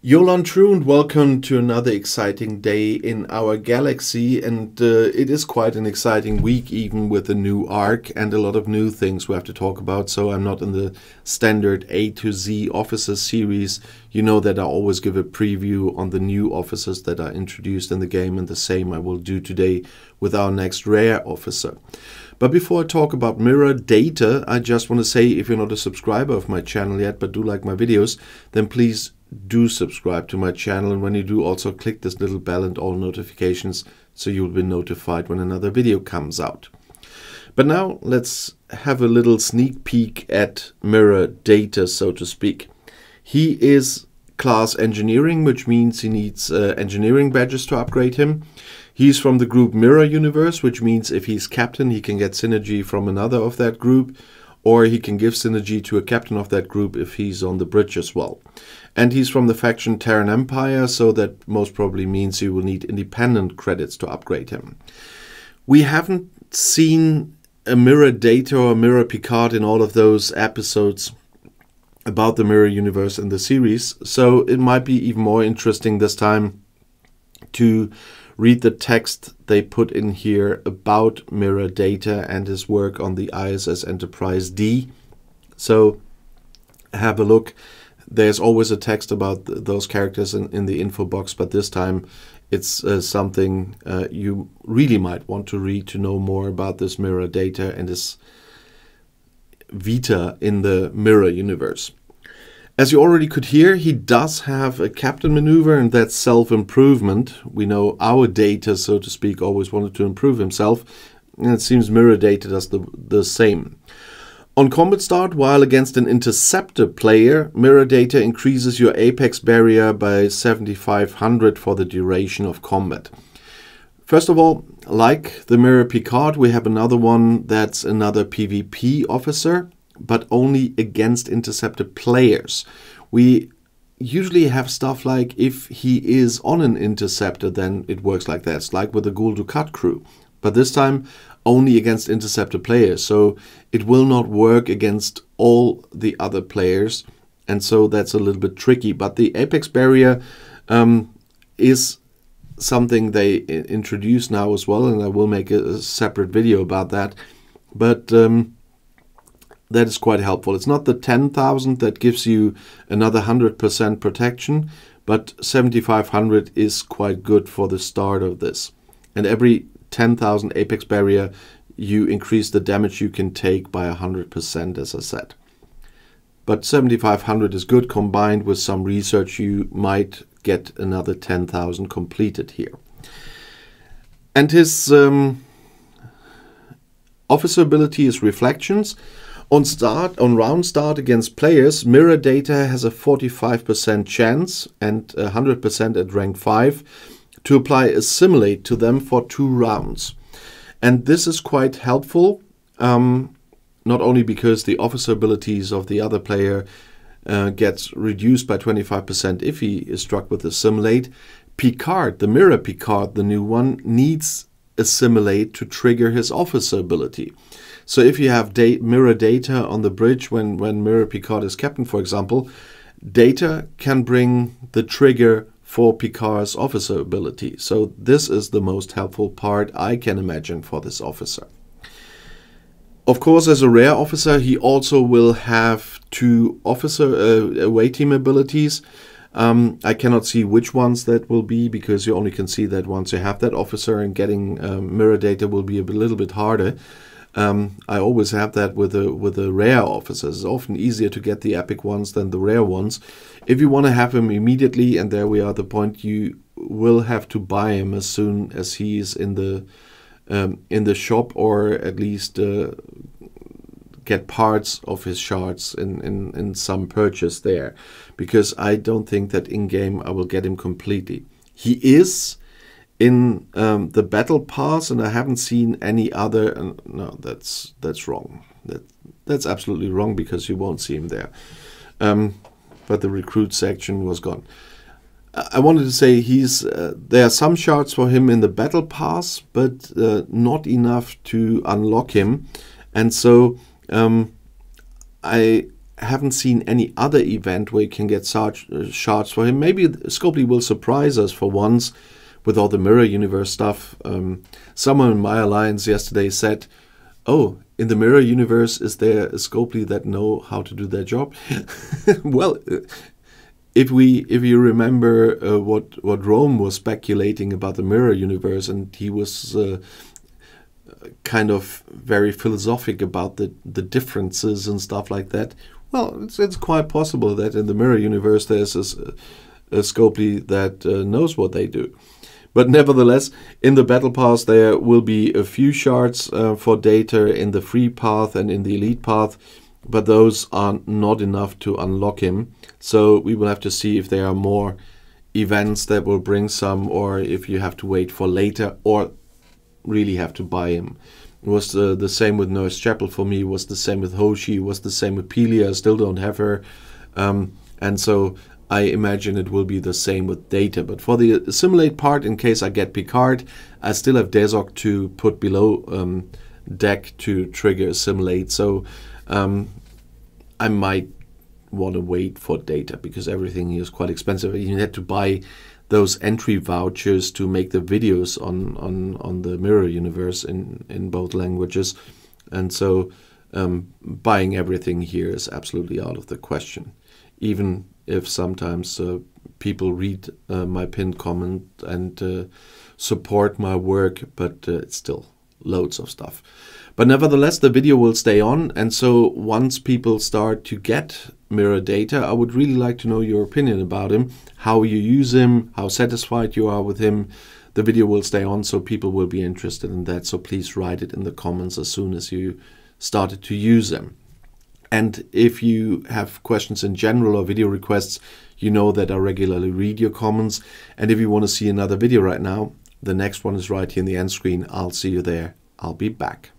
Yolan True and welcome to another exciting day in our galaxy, and it is quite an exciting week, even with a new arc and a lot of new things we have to talk about. So I'm not in the standard A to Z officers series. You know that I always give a preview on the new officers that are introduced in the game, and the same I will do today with our next rare officer. But before I talk about mirror data, I just want to say, if you're not a subscriber of my channel yet but do like my videos, then please do subscribe to my channel, and when you do, also click this little bell and all notifications so you'll be notified when another video comes out. But now let's have a little sneak peek at mirror data, so to speak. He is class engineering, which means he needs engineering badges to upgrade him. He's from the group Mirror Universe, which means if he's captain, he can get synergy from another of that group, or he can give synergy to a captain of that group if he's on the bridge as well. And he's from the faction Terran Empire, so that most probably means you will need independent credits to upgrade him. We haven't seen a mirror data or mirror Picard in all of those episodes about the mirror universe in the series, so it might be even more interesting this time to read the text they put in here about mirror data and his work on the ISS Enterprise D. So have a look. There's always a text about those characters in the info box, but this time it's something you really might want to read to know more about this mirror data and his vita in the mirror universe. As you already could hear, he does have a captain maneuver, and that's self-improvement. We know our data, so to speak, always wanted to improve himself, and it seems mirror data does the same. On combat start, while against an interceptor player, mirror data increases your apex barrier by 7,500 for the duration of combat. First of all, like the mirror Picard, we have another one that's another PvP officer, but only against interceptor players. We usually have stuff like if he is on an interceptor, then it works like that. It's like with the Ghoul Dukat crew. But this time only against interceptor players. So it will not work against all the other players. And so that's a little bit tricky. But the apex barrier is something they introduce now as well. And I will make a separate video about that. But that is quite helpful. It's not the 10,000 that gives you another 100% protection, but 7,500 is quite good for the start of this. And every 10,000 apex barrier, you increase the damage you can take by 100%, as I said. But 7,500 is good. Combined with some research, you might get another 10,000 completed here. And his officer ability is Reflections. On round start against players, mirror data has a 45% chance and 100% at rank 5 to apply assimilate to them for 2 rounds. And this is quite helpful, not only because the officer abilities of the other player gets reduced by 25% if he is struck with assimilate. Picard, the mirror Picard, the new one, needs assimilate to trigger his officer ability. So if you have mirror data on the bridge when mirror Picard is captain, for example, data can bring the trigger for Picard's officer ability. So this is the most helpful part I can imagine for this officer. Of course, as a rare officer, he also will have 2 officer away team abilities. I cannot see which ones that will be, because you only can see that once you have that officer, and getting mirror data will be a little bit harder. I always have that with the rare officers. It's often easier to get the epic ones than the rare ones. If you want to have him immediately, and there we are at the point, you will have to buy him as soon as he is in the shop, or at least get parts of his shards in some purchase there, because I don't think that in-game I will get him completely. He is in the battle pass, and I haven't seen any other. No, that's wrong. That's absolutely wrong, because you won't see him there. But the recruit section was gone. I wanted to say there are some shards for him in the battle pass, but not enough to unlock him, and so I haven't seen any other event where you can get such shards for him. Maybe Scopely will surprise us for once with all the mirror universe stuff. Someone in my alliance yesterday said, "Oh, in the mirror universe, is there a Scopely that know how to do their job?" Well, if you remember what Rome was speculating about the mirror universe, and he was kind of very philosophic about the differences and stuff like that. Well, it's quite possible that in the mirror universe there's a Scopely that knows what they do. But nevertheless, in the battle pass there will be a few shards for data in the free path and in the elite path, but those are not enough to unlock him. So we will have to see if there are more events that will bring some, or if you have to wait for later, or really have to buy him. It was the same with Nurse Chapel for me, was the same with Hoshi, was the same with Pelia. I still don't have her. And so I imagine it will be the same with data. But for the assimilate part, in case I get Picard, I still have Desok to put below deck to trigger assimilate. So I might want to wait for data because everything here is quite expensive. You had to buy those entry vouchers to make the videos on the mirror universe in both languages, and so buying everything here is absolutely out of the question, even if sometimes people read my pinned comment and support my work, but it's still loads of stuff. But nevertheless, the video will stay on, and so once people start to get mirror data, I would really like to know your opinion about him, how you use him, how satisfied you are with him. The video will stay on, so people will be interested in that, so please write it in the comments as soon as you started to use them. And if you have questions in general or video requests, you know that I regularly read your comments. And if you want to see another video right now, the next one is right here in the end screen. I'll see you there. I'll be back.